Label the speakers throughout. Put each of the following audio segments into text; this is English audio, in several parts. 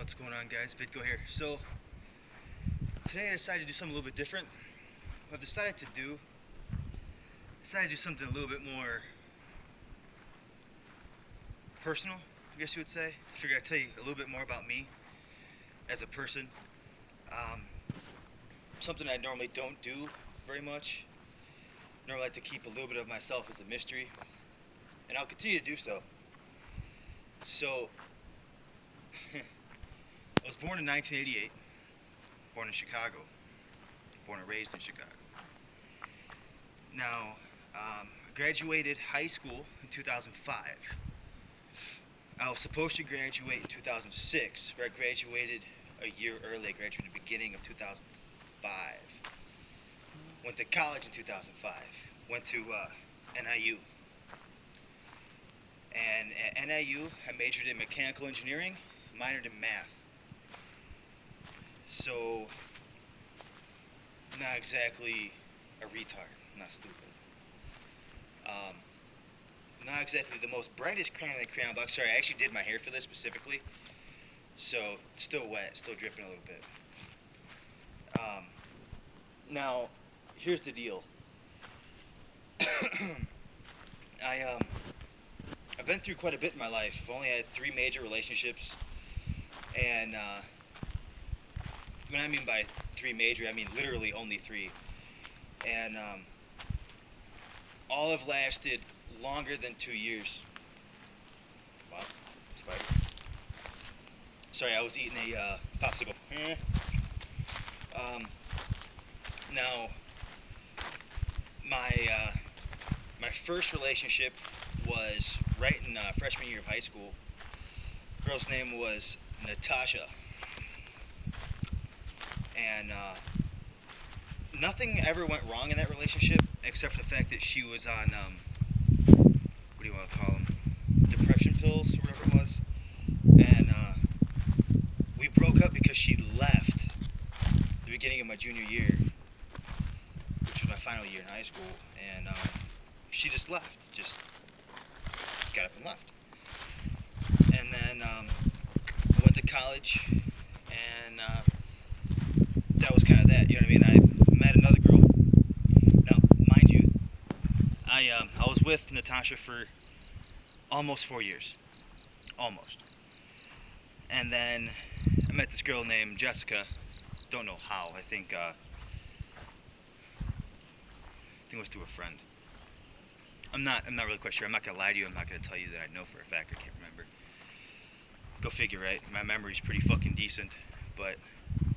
Speaker 1: What's going on, guys? ViTKo here. So today I decided to do something a little bit different. What I've decided to do something a little bit more personal, I guess you would say. I figured I'd tell you a little bit more about me as a person. Um, Something I normally don't do very much. I normally like to keep a little bit of myself as a mystery, and I'll continue to do so. So, I was born in 1988, born in Chicago, born and raised in Chicago. Now, I graduated high school in 2005. I was supposed to graduate in 2006, but I graduated a year early. I graduated at the beginning of 2005. Went to college in 2005. Went to NIU. And at NIU, I majored in mechanical engineering, minored in math. So, not exactly a retard, not stupid. Not exactly the most brightest crayon in the crayon box. Sorry, I actually did my hair for this specifically. So, it's still wet, still dripping a little bit. Now, here's the deal. I've been through quite a bit in my life. I've only had 3 major relationships, and when I mean by 3 major, I mean literally only 3. And all have lasted longer than 2 years. Wow, spider. Sorry, I was eating a popsicle. Now, my first relationship was right in freshman year of high school. The girl's name was Natasha. And nothing ever went wrong in that relationship except for the fact that she was on, what do you want to call them? Depression pills or whatever it was. And we broke up because she left the beginning of my junior year, which was my final year in high school. And she just left. Just got up and left. And then I went to college, and that was kind of that, you know what I mean? I met another girl. Now, mind you, I was with Natasha for almost 4 years. Almost. And then I met this girl named Jessica. Don't know how. I think it was through a friend. I'm not really quite sure. I'm not gonna lie to you. I'm not gonna tell you that I know for a fact. I can't remember. Go figure, right? My memory's pretty fucking decent, but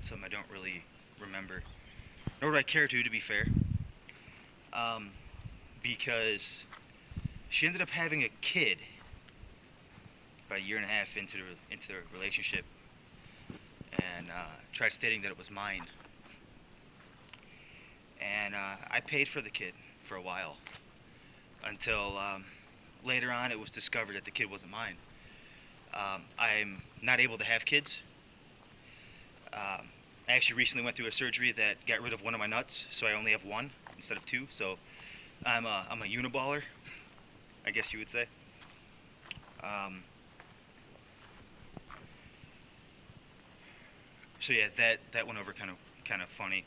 Speaker 1: something I don't really remember. Nor do I care to be fair. Because she ended up having a kid about a year and a half into the relationship, and tried stating that it was mine. And I paid for the kid for a while, until later on it was discovered that the kid wasn't mine. I'm not able to have kids. I actually recently went through a surgery that got rid of one of my nuts, so I only have one instead of 2. So I'm a uniballer, I guess you would say. So yeah, that went over kind of funny.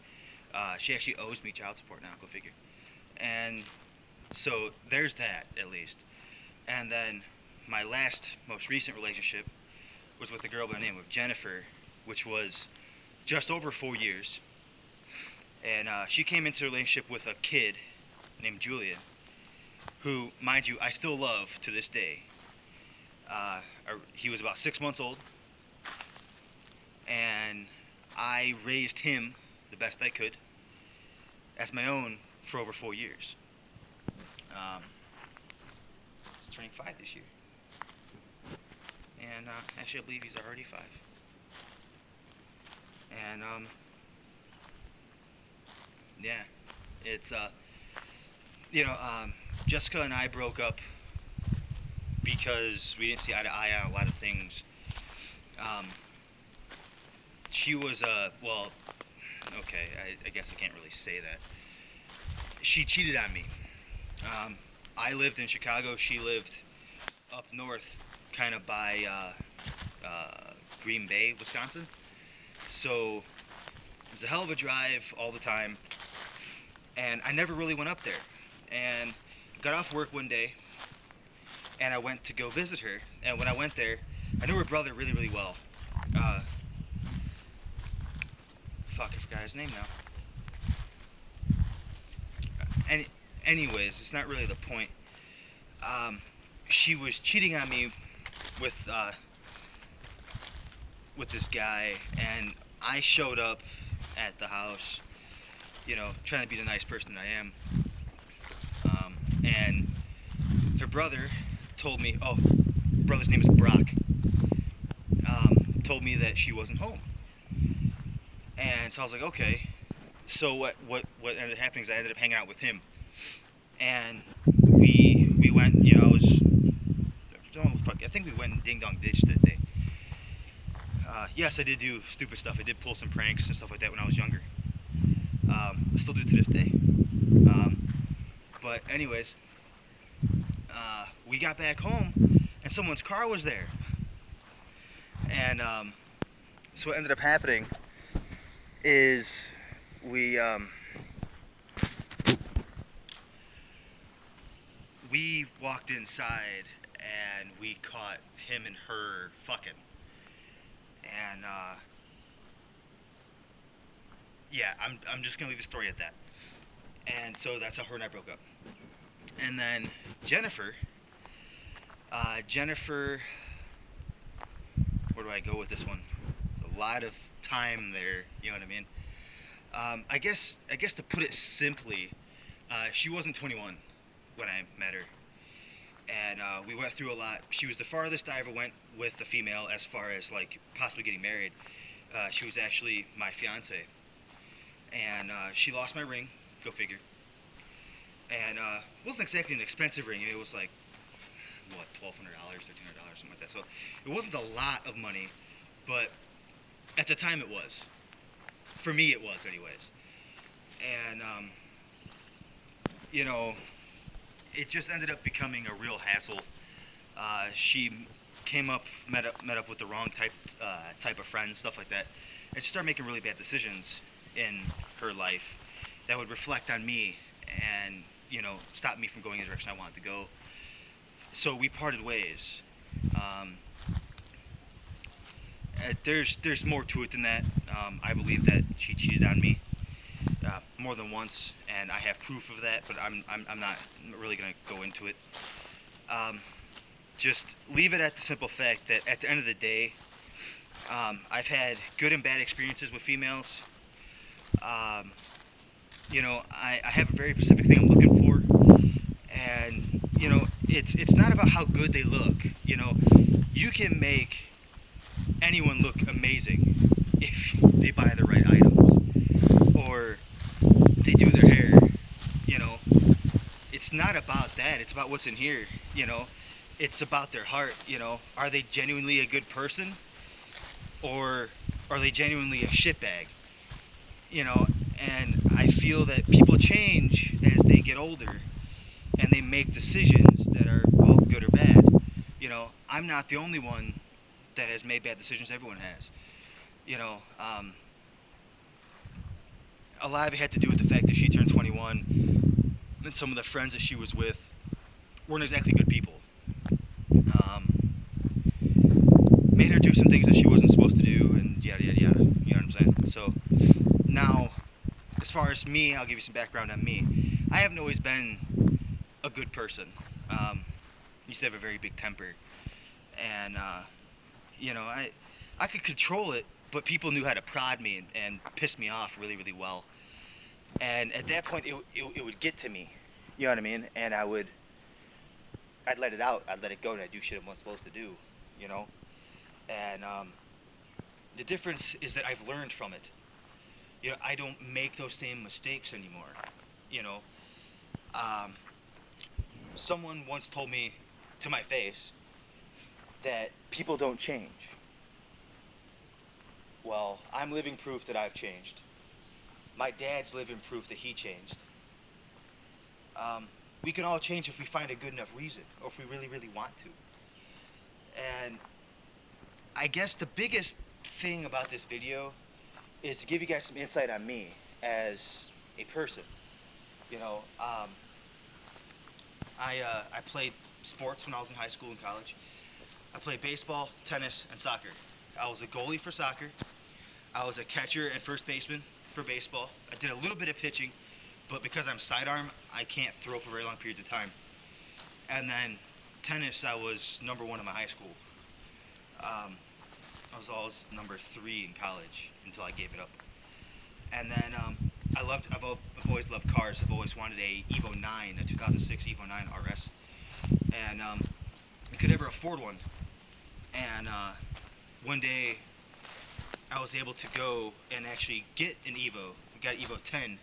Speaker 1: She actually owes me child support now. Go figure. And so there's that, at least. And then my most recent relationship was with a girl by the name of Jennifer, which was just over 4 years. And she came into a relationship with a kid named Julian, who, mind you, I still love to this day. He was about 6 months old, and I raised him the best I could as my own for over 4 years. He's turning 5 this year. And actually, I believe he's already 5. And yeah, it's Jessica and I broke up because we didn't see eye to eye on a lot of things. She was well, okay, I guess I can't really say that. She cheated on me. I lived in Chicago. She lived up north, kind of by Green Bay, Wisconsin. So it was a hell of a drive all the time, and I never really went up there. And got off work one day, and I went to go visit her. And when I went there, I knew her brother really, really well. Fuck, I forgot his name now. Anyways, it's not really the point. She was cheating on me with this guy, and I showed up at the house, you know, trying to be the nice person that I am. And her brother told me, oh, brother's name is Brock, told me that she wasn't home. And so I was like, okay. So what ended up happening is I ended up hanging out with him, and we went, you know, I think we went and ding dong ditched that day. Yes, I did do stupid stuff. I did pull some pranks and stuff like that when I was younger. I still do to this day. But anyways, we got back home, and someone's car was there. And so what ended up happening is we walked inside, and we caught him and her fucking. And yeah, I'm just gonna leave the story at that. And so that's how her and I broke up. And then Jennifer, where do I go with this one? There's a lot of time there, you know what I mean? I guess to put it simply, she wasn't 21 when I met her. And we went through a lot. She was the farthest I ever went with a female as far as like possibly getting married. She was actually my fiance. And she lost my ring, go figure. And it wasn't exactly an expensive ring. It was like, what, $1,200, $1,300, something like that. So it wasn't a lot of money, but at the time it was. For me it was anyways. And, you know, it just ended up becoming a real hassle. She came up, met up with the wrong type of friends, stuff like that. And she started making really bad decisions in her life that would reflect on me and, you know, stop me from going in the direction I wanted to go. So we parted ways. There's more to it than that. I believe that she cheated on me more than once, and I have proof of that, but I'm not really going to go into it. Just leave it at the simple fact that at the end of the day, I've had good and bad experiences with females. You know, I have a very specific thing I'm looking for, and you know, it's not about how good they look. You know, you can make anyone look amazing if they buy the right items or they do their hair. You know, it's not about that. It's about what's in here. You know, it's about their heart. You know, are they genuinely a good person, or are they genuinely a shitbag? You know, and I feel that people change as they get older, and they make decisions that are, well, good or bad. You know, I'm not the only one that has made bad decisions. Everyone has. You know, a lot of it had to do with the fact that she turned 21, and some of the friends that she was with weren't exactly good people. Made her do some things that she wasn't supposed to do, and yada yada yada. You know what I'm saying? So now, as far as me, I'll give you some background on me. I haven't always been a good person. Used to have a very big temper, and you know, I could control it, but people knew how to prod me and piss me off really, really well. And at that point, it would get to me. You know what I mean? And I'd let it out. I'd let it go, and I'd do shit I wasn't supposed to do. You know? And the difference is that I've learned from it. You know, I don't make those same mistakes anymore. You know? Someone once told me to my face that people don't change. Well, I'm living proof that I've changed. My dad's living proof that he changed. We can all change if we find a good enough reason, or if we really, really want to. And I guess the biggest thing about this video is to give you guys some insight on me as a person. You know, I played sports when I was in high school and college. I played baseball, tennis, and soccer. I was a goalie for soccer. I was a catcher and first baseman for baseball. I did a little bit of pitching, but because I'm sidearm, I can't throw for very long periods of time. And then tennis, I was number 1 in my high school. I was always number 3 in college until I gave it up. And then I've always loved cars. I've always wanted a Evo 9, a 2006 Evo 9 RS, and I could never afford one. And one day, I was able to go and actually get an Evo. I got Evo 10.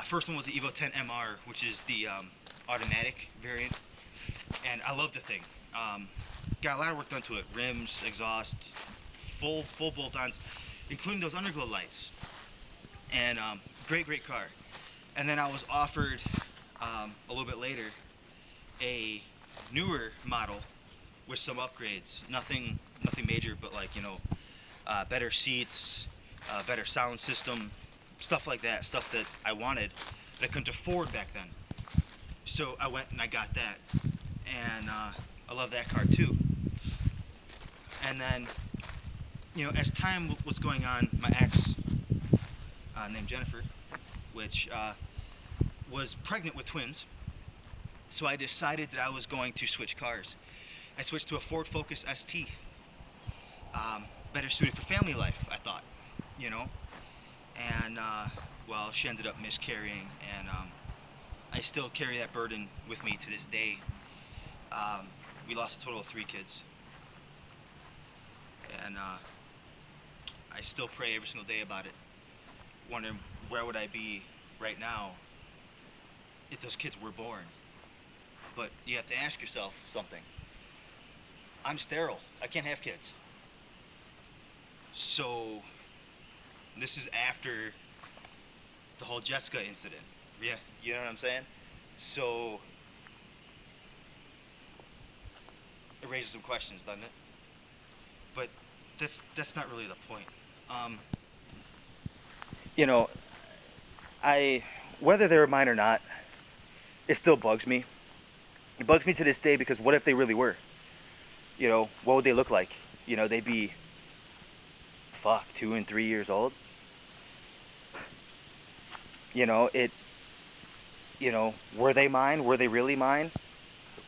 Speaker 1: First one was the Evo 10 MR, which is the automatic variant, and I love the thing. Got a lot of work done to it: rims, exhaust, full bolt-ons, including those underglow lights. And great car. And then I was offered a little bit later a newer model with some upgrades. Nothing major, but like, you know, better seats, better sound system, stuff like that. Stuff that I wanted that I couldn't afford back then. So I went and I got that, and I love that car too. And then, you know, as time was going on, my ex, named Jennifer, which was pregnant with twins, so I decided that I was going to switch cars. I switched to a Ford Focus ST, better suited for family life, I thought, you know. And well, she ended up miscarrying, and I still carry that burden with me to this day. We lost a total of 3 kids, and I still pray every single day about it, wondering where would I be right now if those kids were born. But you have to ask yourself something. I'm sterile. I can't have kids. So this is after the whole Jessica incident. Yeah, you know what I'm saying? So it raises some questions, doesn't it? But that's not really the point. You know, whether they're mine or not, it still bugs me. It bugs me to this day, because what if they really were? You know, what would they look like? You know, they'd be 2 and 3 years old. You know, were they mine? Were they really mine?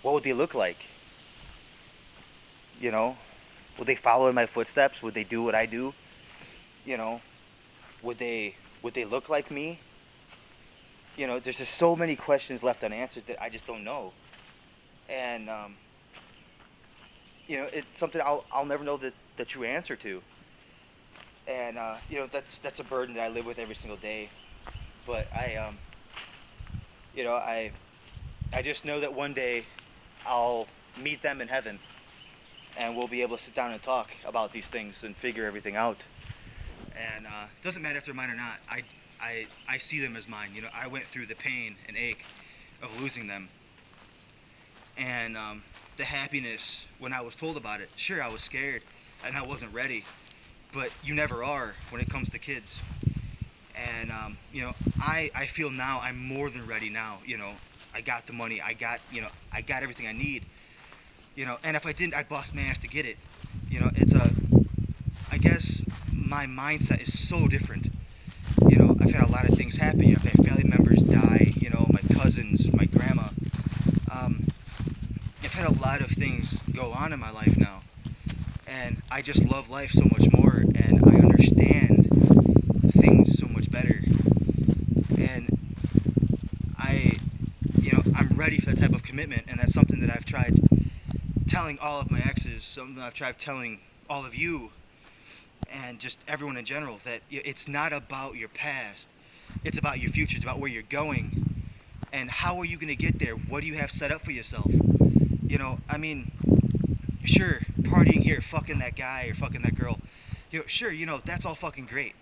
Speaker 1: What would they look like? You know, would they follow in my footsteps? Would they do what I do? You know, would they look like me? You know, there's just so many questions left unanswered that I just don't know. And you know, it's something I'll never know the true answer to. And you know, that's a burden that I live with every single day. But you know, I just know that one day I'll meet them in heaven, and we'll be able to sit down and talk about these things and figure everything out. And it doesn't matter if they're mine or not. I see them as mine. You know, I went through the pain and ache of losing them, and the happiness when I was told about it. Sure, I was scared and I wasn't ready, but you never are when it comes to kids. And you know, I feel now I'm more than ready now. You know, I got the money, I got everything I need. You know, and if I didn't, I'd bust my ass to get it. You know, I guess my mindset is so different. You know, I've had a lot of things happen. You know, I've had family members die. You know, my cousins, my grandma. I've had a lot of things go on in my life now, and I just love life so much more, and I understand things so much better. And you know, I'm ready for that type of commitment, and that's something that I've tried telling all of my exes, something I've tried telling all of you, and just everyone in general, that it's not about your past, it's about your future, it's about where you're going, and how are you going to get there, what do you have set up for yourself. You know, I mean, sure, partying here, fucking that guy or fucking that girl, you know, sure, you know, that's all fucking great,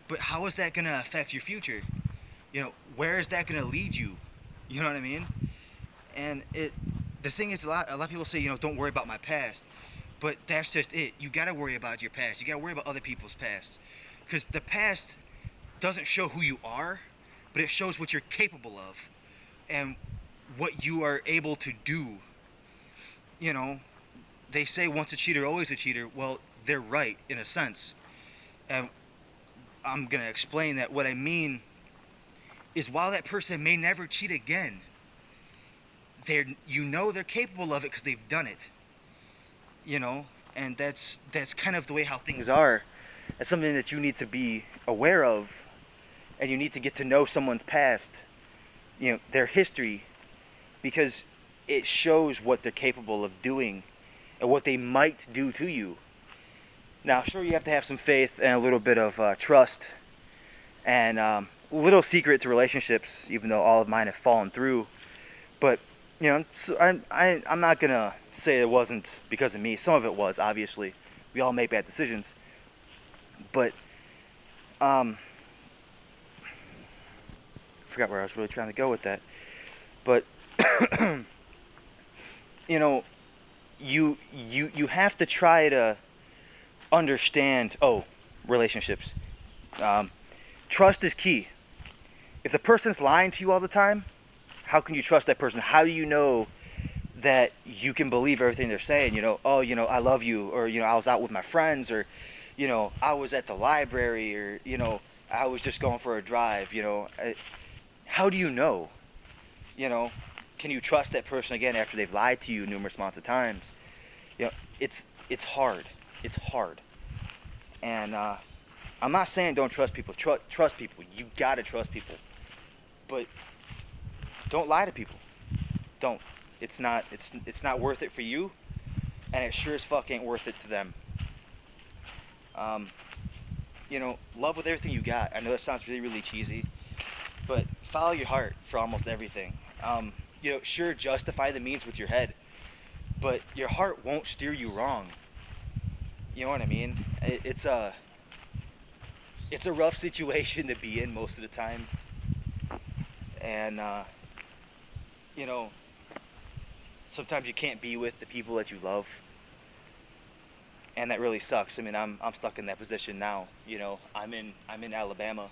Speaker 1: but how is that going to affect your future? You know, where is that going to lead you? You know what I mean? And the thing is, a lot of people say, you know, don't worry about my past. But that's just it. You got to worry about your past. You got to worry about other people's past. Because the past doesn't show who you are, but it shows what you're capable of and what you are able to do. You know, they say once a cheater, always a cheater. Well, they're right in a sense. And I'm going to explain that. What I mean is while that person may never cheat again, they're capable of it because they've done it. You know, and that's kind of the way how things are. It's something that you need to be aware of, and you need to get to know someone's past, you know, their history, because it shows what they're capable of doing and what they might do to you. Now, sure, you have to have some faith and a little bit of trust, and a little secret to relationships, even though all of mine have fallen through. But you know, so I'm not gonna say it wasn't because of me. Some of it was, obviously. We all make bad decisions. But forgot where I was really trying to go with that. But you know, you have to try to understand. Oh, relationships. Trust is key. If the person's lying to you all the time, how can you trust that person? How do you know that you can believe everything they're saying? You know, oh, you know, I love you, or you know, I was out with my friends, or you know, I was at the library, or you know, I was just going for a drive. You know, how do you know? You know, can you trust that person again after they've lied to you numerous amounts of times? You know, it's hard. It's hard. And I'm not saying don't trust people. Trust people. You gotta trust people. But don't lie to people. Don't. It's not worth it for you, and it sure as fuck ain't worth it to them. You know, love with everything you got. I know that sounds really, really cheesy, but follow your heart for almost everything. You know, sure, justify the means with your head, but your heart won't steer you wrong. You know what I mean? It's a rough situation to be in most of the time, and you know, sometimes you can't be with the people that you love, and that really sucks. I mean, I'm stuck in that position now. You know, I'm in Alabama,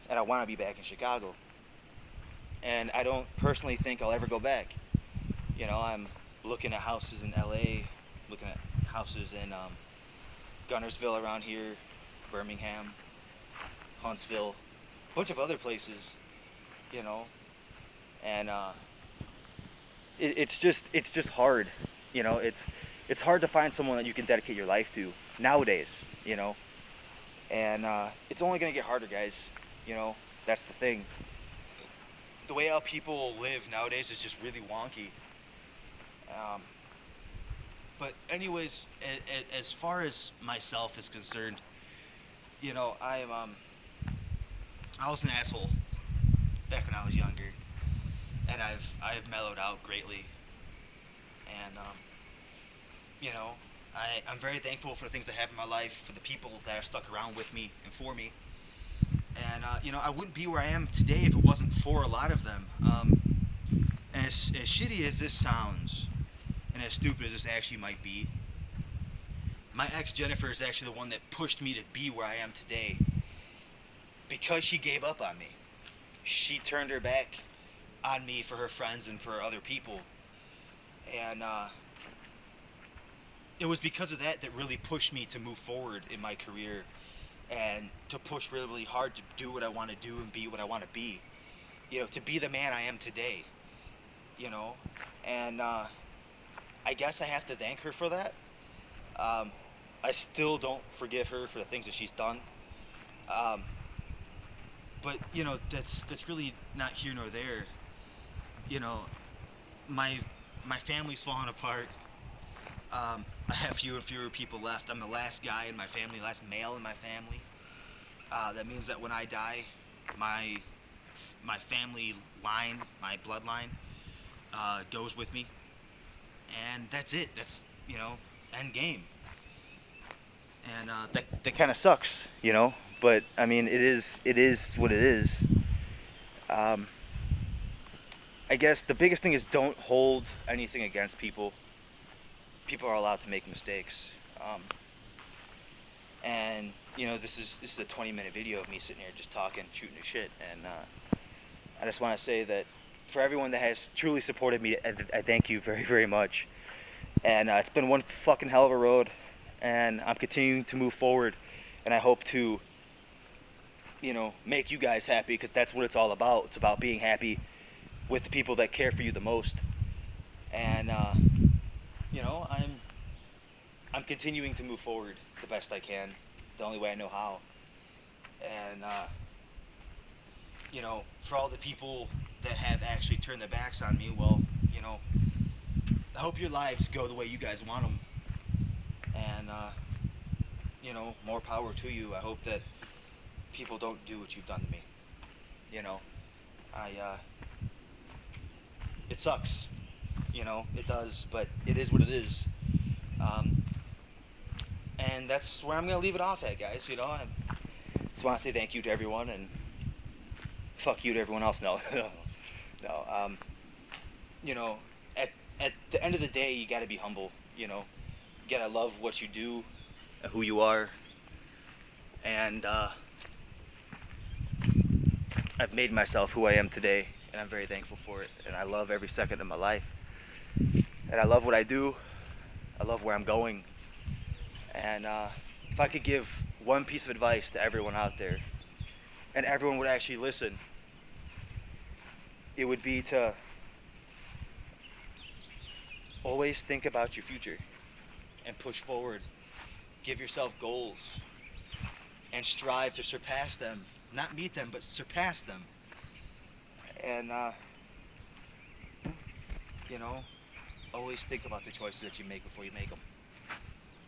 Speaker 1: and I want to be back in Chicago, and I don't personally think I'll ever go back. You know, I'm looking at houses in LA, looking at houses in Gunnersville around here, Birmingham, Huntsville, a bunch of other places. You know, and it's just hard. You know, it's hard to find someone that you can dedicate your life to nowadays. You know, and it's only gonna get harder, guys. You know, that's the thing. The way how people live nowadays is just really wonky. But anyways, as far as myself is concerned, you know, I was an asshole back when I was younger, and I've mellowed out greatly, and you know, I'm very thankful for the things I have in my life, for the people that have stuck around with me and for me, and you know, I wouldn't be where I am today if it wasn't for a lot of them. And as shitty as this sounds, and as stupid as this actually might be, my ex Jennifer is actually the one that pushed me to be where I am today, because she gave up on me. She turned her back on me for her friends and for other people, and it was because of that really pushed me to move forward in my career, and to push really, really hard to do what I want to do and be what I want to be, you know, to be the man I am today, you know, and I guess I have to thank her for that. I still don't forgive her for the things that she's done. But you know, that's really not here nor there. You know, my family's falling apart. I have fewer and fewer people left. I'm the last guy in my family, last male in my family. That means that when I die, my family line, my bloodline, goes with me, and that's it. That's, you know, end game. And that kind of sucks, you know. But I mean, it is what it is. I guess the biggest thing is don't hold anything against people. people are allowed to make mistakes. And you know, this is a 20-minute video of me sitting here just talking, shooting the shit, and I just want to say that for everyone that has truly supported me, I thank you very, very much. And it's been one fucking hell of a road, and I'm continuing to move forward, and I hope to, you know, make you guys happy, because that's what it's all about. It's about being happy with the people that care for you the most. And you know, I'm continuing to move forward the best I can, the only way I know how. And you know, for all the people that have actually turned their backs on me, well, you know, I hope your lives go the way you guys want them. And you know, more power to you. I hope that people don't do what you've done to me. You know, it sucks. You know, it does, but it is what it is. And that's where I'm gonna leave it off at, guys. You know, I just want to say thank you to everyone, and fuck you to everyone else. No, no. You know, at the end of the day, you gotta be humble. You know, you gotta love what you do, and who you are, and I've made myself who I am today, and I'm very thankful for it. And I love every second of my life, and I love what I do. I love where I'm going. And if I could give one piece of advice to everyone out there, and everyone would actually listen, it would be to always think about your future and push forward. Give yourself goals and strive to surpass them. Not meet them, but surpass them. And you know, always think about the choices that you make before you make them.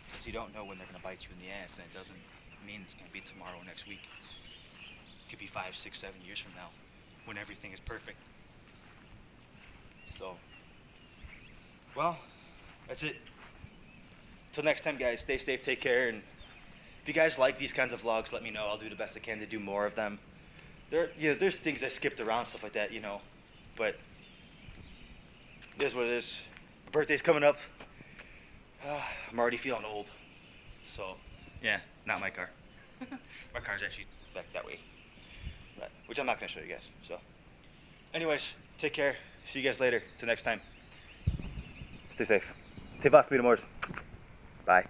Speaker 1: Because you don't know when they're going to bite you in the ass, and it doesn't mean it's going to be tomorrow or next week. It could be 5, 6, 7 years from now, when everything is perfect. So, well, that's it. Till next time, guys, stay safe, take care, and if you guys like these kinds of vlogs, let me know. I'll do the best I can to do more of them. There's things I skipped around, stuff like that, you know, but it is what it is. My birthday's coming up. I'm already feeling old. So, yeah, not my car. My car's actually back that way. But, which I'm not going to show you guys. So, anyways, take care. See you guys later. Till next time. Stay safe. Te vas, amores. Bye.